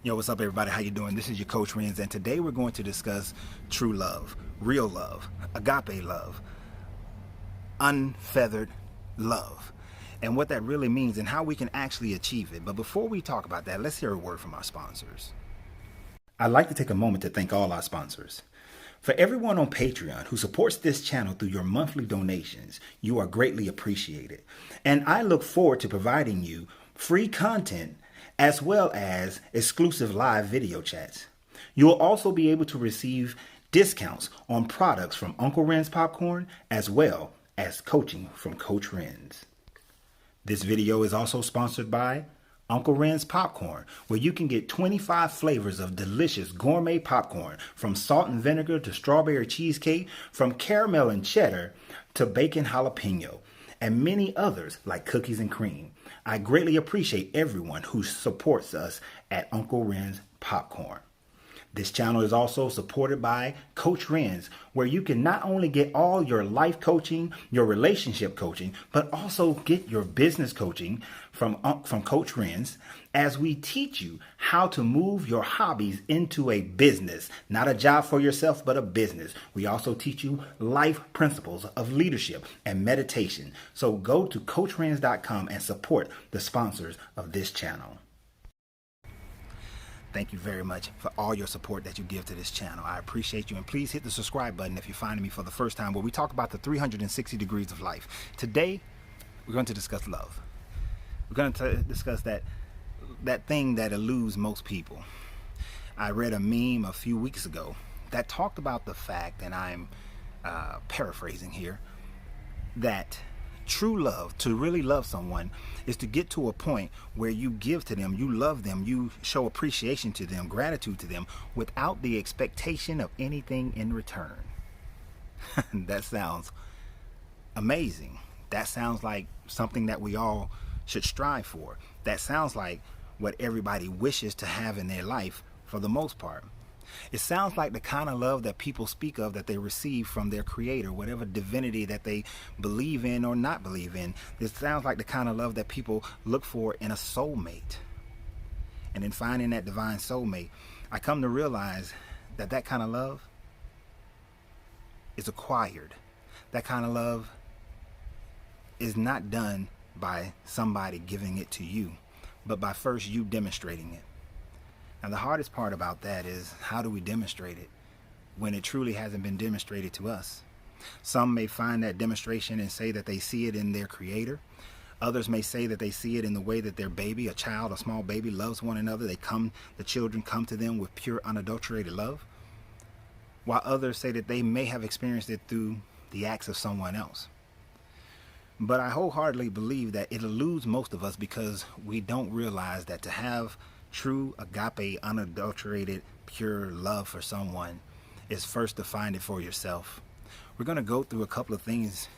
Yo, what's up, everybody? How you doing? This is your Coach Renz, and today we're going to discuss true love, real love, agape love, unfeathered love, and what that really means and how we can actually achieve it. But before we talk about that, let's hear a word from our sponsors. I'd like to take a moment to thank all our sponsors. For everyone on Patreon who supports this channel through your monthly donations, you are greatly appreciated. And I look forward to providing you free content as well as exclusive live video chats. You will also be able to receive discounts on products from Uncle Ren's Popcorn as well as coaching from Coach Renz. This video is also sponsored by Uncle Ren's Popcorn, where you can get 25 flavors of delicious gourmet popcorn, from salt and vinegar to strawberry cheesecake, from caramel and cheddar to bacon jalapeno, and many others like cookies and cream. I greatly appreciate everyone who supports us at Uncle Ren's Popcorn. This channel is also supported by Coach Renz, where you can not only get all your life coaching, your relationship coaching, but also get your business coaching from Coach Renz, as we teach you how to move your hobbies into a business, not a job for yourself, but a business. We also teach you life principles of leadership and meditation. So go to CoachRenz.com and support the sponsors of this channel. Thank you very much for all your support that you give to this channel. I appreciate you, and please hit the subscribe button if you're finding me for the first time, where we talk about the 360 degrees of life. Today, we're going to discuss love. We're going to discuss that thing that eludes most people. I read a meme a few weeks ago that talked about the fact, and I'm paraphrasing here, that true love, to really love someone, is to get to a point where you give to them, you love them, you show appreciation to them, gratitude to them, without the expectation of anything in return. That sounds amazing. That sounds like something that we all should strive for. That sounds like what everybody wishes to have in their life for the most part. It sounds like the kind of love that people speak of, that they receive from their creator, whatever divinity that they believe in or not believe in. It sounds like the kind of love that people look for in a soulmate. And in finding that divine soulmate, I come to realize that that kind of love is acquired. That kind of love is not done by somebody giving it to you, but by first you demonstrating it. Now, the hardest part about that is, how do we demonstrate it when it truly hasn't been demonstrated to us? Some may find that demonstration and say that they see it in their creator. Others may say that they see it in the way that their baby, a child, a small baby, loves one another. The children come to them with pure, unadulterated love. While others say that they may have experienced it through the acts of someone else. But I wholeheartedly believe that it eludes most of us because we don't realize that to have true agape, unadulterated, pure love for someone is first to find it for yourself. We're going to go through a couple of things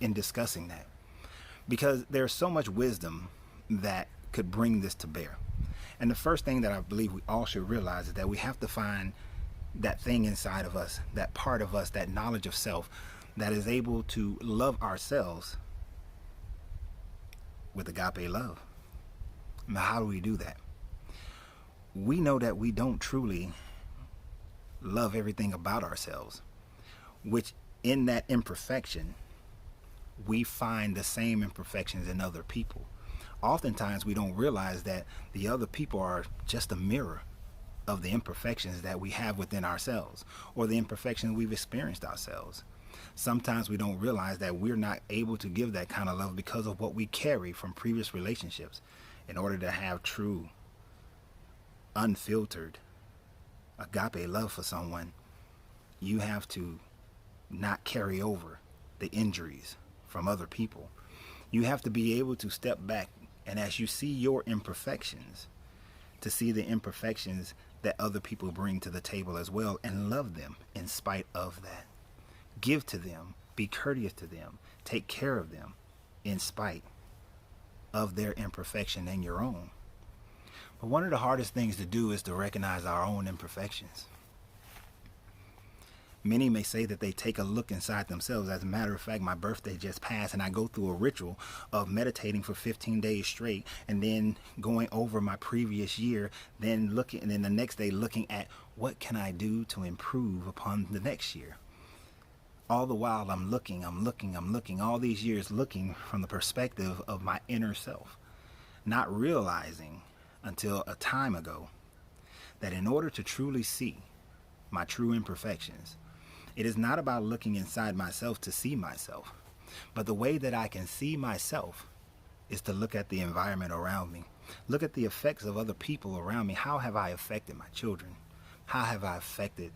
in discussing that, because there's so much wisdom that could bring this to bear. And the first thing that I believe we all should realize is that we have to find that thing inside of us, that part of us, that knowledge of self that is able to love ourselves with agape love. Now, how do we do that? We know that we don't truly love everything about ourselves, which in that imperfection, we find the same imperfections in other people. Oftentimes, we don't realize that the other people are just a mirror of the imperfections that we have within ourselves, or the imperfections we've experienced ourselves. Sometimes we don't realize that we're not able to give that kind of love because of what we carry from previous relationships. In order to have true, unfiltered agape love for someone, you have to not carry over the injuries from other people. You have to be able to step back, and as you see your imperfections, to see the imperfections that other people bring to the table as well, and love them in spite of that. Give to them, be courteous to them, take care of them in spite of their imperfection and your own. But one of the hardest things to do is to recognize our own imperfections. Many may say that they take a look inside themselves. As a matter of fact, my birthday just passed and I go through a ritual of meditating for 15 days straight and then going over my previous year, then looking, and then the next day looking at what can I do to improve upon the next year. All the while I'm looking all these years looking from the perspective of my inner self, not realizing until a time ago that in order to truly see my true imperfections, it is not about looking inside myself to see myself, but the way that I can see myself is to look at the environment around me, look at the effects of other people around me. How have I affected my children? How have I affected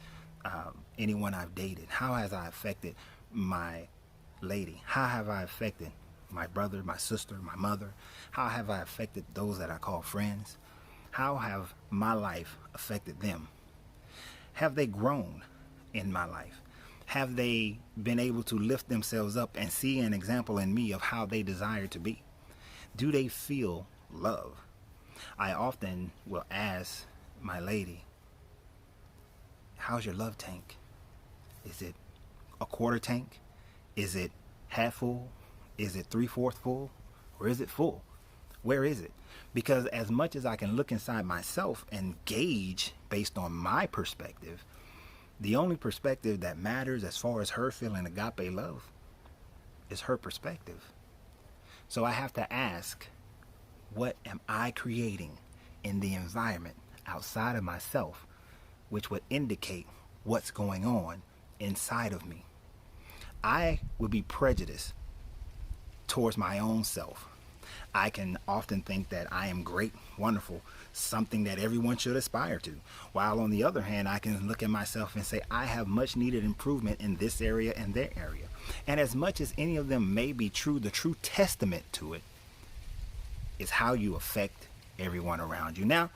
anyone I've dated? How has I affected my lady? How have I affected my brother, my sister, my mother? How have I affected those that I call friends? How have my life affected them? Have they grown in my life? Have they been able to lift themselves up and see an example in me of how they desire to be? Do they feel love? I often will ask my lady, how's your love tank? Is it a quarter tank? Is it half full? Is it 3/4 full? Or is it full? Where is it? Because as much as I can look inside myself and gauge based on my perspective, the only perspective that matters as far as her feeling agape love is her perspective. So I have to ask, what am I creating in the environment outside of myself, which would indicate what's going on inside of me? I would be prejudiced towards my own self. I can often think that I am great, wonderful, something that everyone should aspire to. While on the other hand, I can look at myself and say, I have much needed improvement in this area and that area. And as much as any of them may be true, the true testament to it is how you affect everyone around you. Now,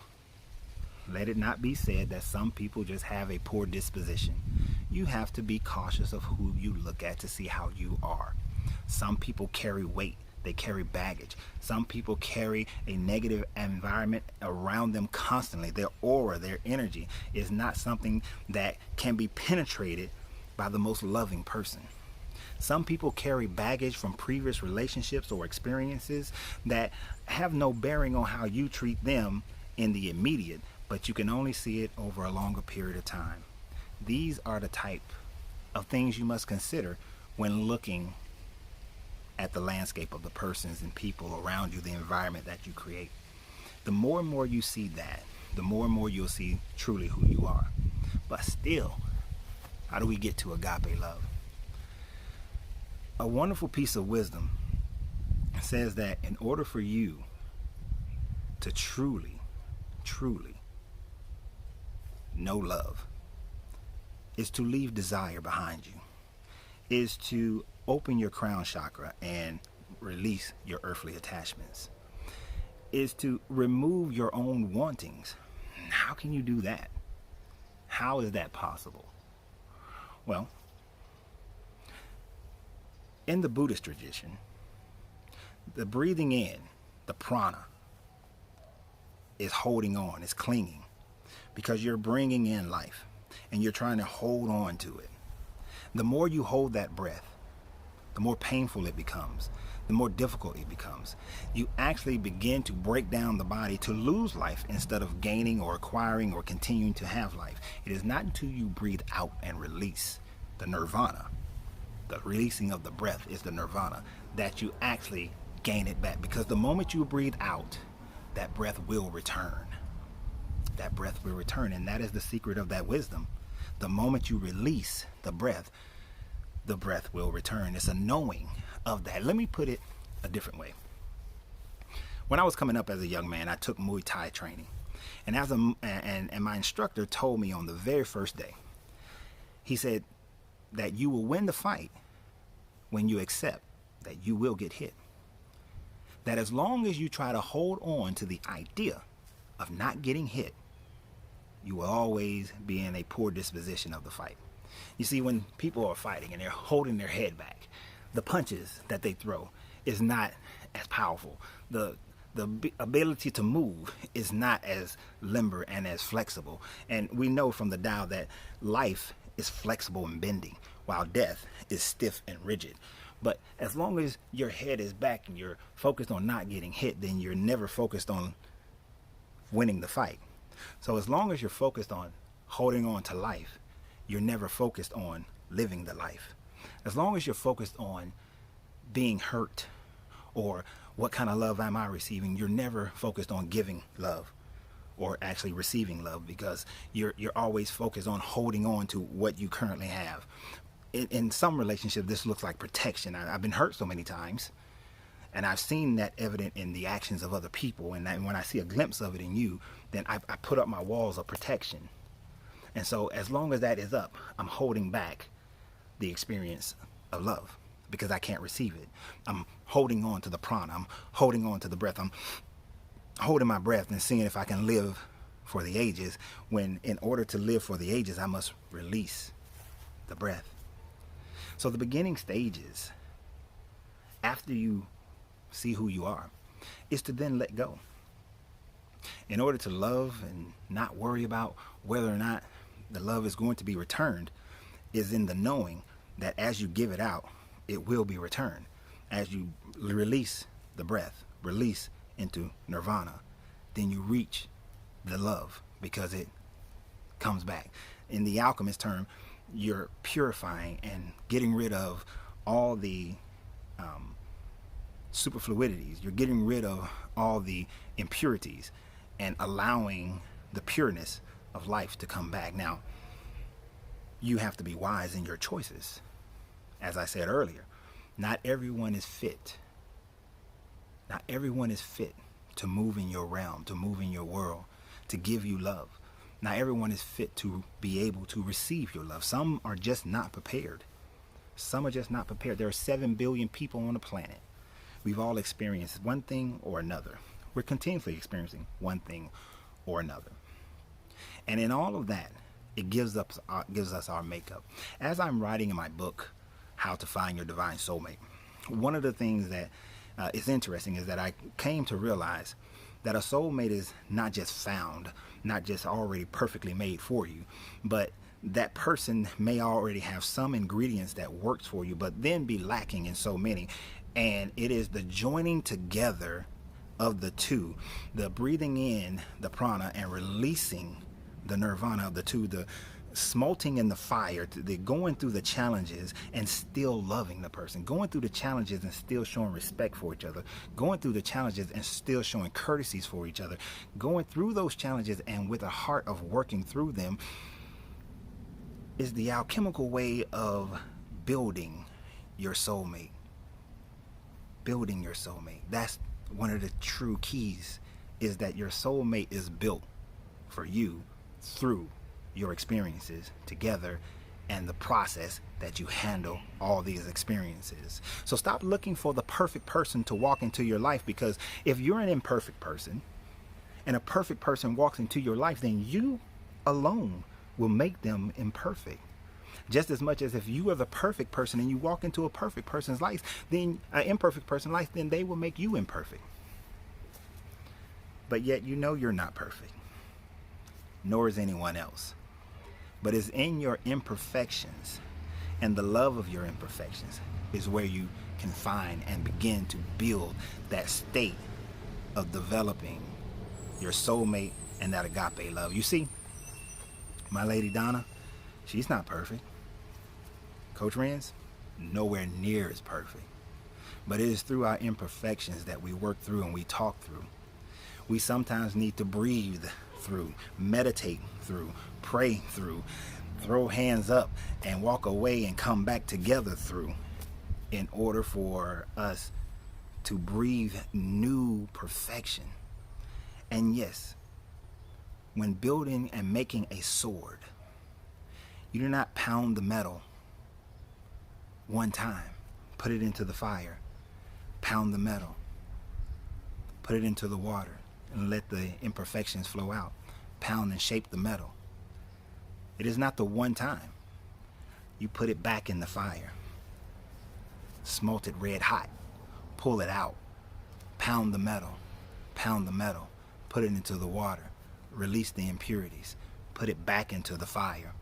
let it not be said that some people just have a poor disposition. You have to be cautious of who you look at to see how you are. Some people carry weight. They carry baggage. Some people carry a negative environment around them constantly. Their aura, their energy is not something that can be penetrated by the most loving person. Some people carry baggage from previous relationships or experiences that have no bearing on how you treat them in the immediate, but you can only see it over a longer period of time. These are the type of things you must consider when looking at the landscape of the persons and people around you, the environment that you create. The more and more you see that, the more and more you'll see truly who you are. But still, how do we get to agape love? A wonderful piece of wisdom says that in order for you to truly know love, is to leave desire behind you, is to open your crown chakra and release your earthly attachments, is to remove your own wantings. How can you do that? How is that possible? Well, in the Buddhist tradition, the breathing in, the prana, is holding on, is clinging, because you're bringing in life and you're trying to hold on to it. The more you hold that breath, the more painful it becomes, the more difficult it becomes. You actually begin to break down the body to lose life instead of gaining or acquiring or continuing to have life. It is not until you breathe out and release the nirvana, the releasing of the breath is the nirvana, that you actually gain it back. Because the moment you breathe out, that breath will return. That breath will return, and that is the secret of that wisdom. The moment you release the breath will return. It's a knowing of that. Let me put it a different way. When I was coming up as a young man, I took Muay Thai training, and my instructor told me on the very first day, he said that you will win the fight when you accept that you will get hit. That as long as you try to hold on to the idea of not getting hit, you will always be in a poor disposition of the fight. You see, when people are fighting and they're holding their head back, the punches that they throw is not as powerful. The ability to move is not as limber and as flexible. And we know from the Tao that life is flexible and bending, while death is stiff and rigid. But as long as your head is back and you're focused on not getting hit, then you're never focused on winning the fight. So as long as you're focused on holding on to life, you're never focused on living the life. As long as you're focused on being hurt or what kind of love am I receiving, you're never focused on giving love or actually receiving love, because you're always focused on holding on to what you currently have. In some relationships, this looks like protection. I've been hurt so many times, and I've seen that evident in the actions of other people. And when I see a glimpse of it in you, then I put up my walls of protection. And so as long as that is up, I'm holding back the experience of love because I can't receive it. I'm holding on to the prana. I'm holding on to the breath. I'm holding my breath and seeing if I can live for the ages, when in order to live for the ages, I must release the breath. So the beginning stages, after you see who you are, is to then let go. In order to love and not worry about whether or not the love is going to be returned, is in the knowing that as you give it out, it will be returned. As you release the breath, release into nirvana, then you reach the love because it comes back. In the alchemist term, you're purifying and getting rid of all the superfluidities. You're getting rid of all the impurities and allowing the pureness of life to come back. Now, you have to be wise in your choices. As I said earlier, not everyone is fit. Not everyone is fit to move in your realm, to move in your world, to give you love. Not everyone is fit to be able to receive your love. Some are just not prepared. Some are just not prepared. There are 7 billion people on the planet. We've all experienced one thing or another. We're continuously experiencing one thing or another. And in all of that, it gives us our makeup. As I'm writing in my book, How to Find Your Divine Soulmate, one of the things that is interesting is that I came to realize that a soulmate is not just found, not just already perfectly made for you, but that person may already have some ingredients that works for you, but then be lacking in so many. And it is the joining together of the two, the breathing in the prana and releasing the nirvana of the two, the smelting in the fire, the going through the challenges and still loving the person, going through the challenges and still showing respect for each other, going through the challenges and still showing courtesies for each other, going through those challenges and with a heart of working through them, is the alchemical way of building your soulmate. Building your soulmate. That's one of the true keys, is that your soulmate is built for you through your experiences together and the process that you handle all these experiences. So stop looking for the perfect person to walk into your life, because if you're an imperfect person and a perfect person walks into your life, then you alone will make them imperfect. Just as much as if you are the perfect person and you walk into a perfect person's life, then an imperfect person's life, then they will make you imperfect. But yet you know you're not perfect, nor is anyone else. But it's in your imperfections and the love of your imperfections is where you can find and begin to build that state of developing your soulmate and that agape love. You see, my lady Donna, she's not perfect. Coach Renz, nowhere near as perfect. But it is through our imperfections that we work through and we talk through. We sometimes need to breathe through, meditate through, pray through, throw hands up and walk away and come back together through, in order for us to breathe new perfection. And yes, when building and making a sword, you do not pound the metal one time, put it into the fire, pound the metal, put it into the water, and let the imperfections flow out. Pound and shape the metal. It is not the one time. You put it back in the fire, smelt it red hot, pull it out, pound the metal, put it into the water, release the impurities, put it back into the fire.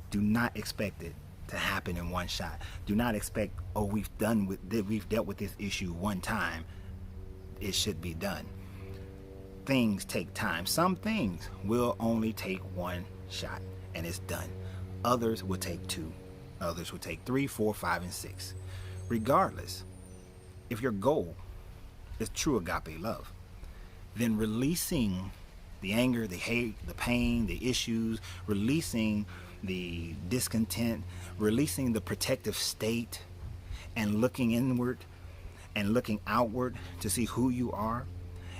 Do not expect it to happen in one shot. Do not expect, oh, we've dealt with this issue one time, it should be done. Things take time. Some things will only take one shot and it's done. Others will take two. Others will take 3, 4, 5, and 6. Regardless, if your goal is true agape love, then releasing the anger, the hate, the pain, the issues, releasing the discontent, releasing the protective state, and looking inward and looking outward to see who you are,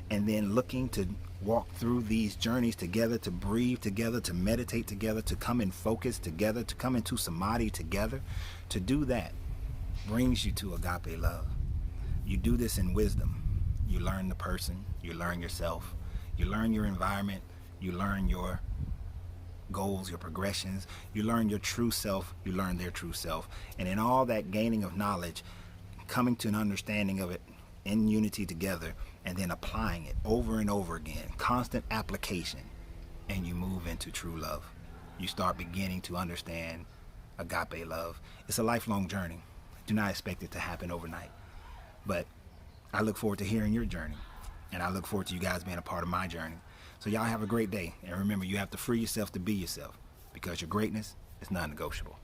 and then looking to walk through these journeys together, to breathe together, to meditate together, to come in focus together, to come into samadhi together. To do that brings you to agape love. You do this in wisdom. You learn the person, you learn yourself, you learn your environment, you learn your goals, your progressions, you learn your true self, you learn their true self. And in all that gaining of knowledge, coming to an understanding of it in unity together, and then applying it over and over again, constant application, and you move into true love. You start beginning to understand agape love. It's a lifelong journey. Do not expect it to happen overnight. But I look forward to hearing your journey, and I look forward to you guys being a part of my journey. So y'all have a great day, and remember, you have to free yourself to be yourself, because your greatness is non-negotiable.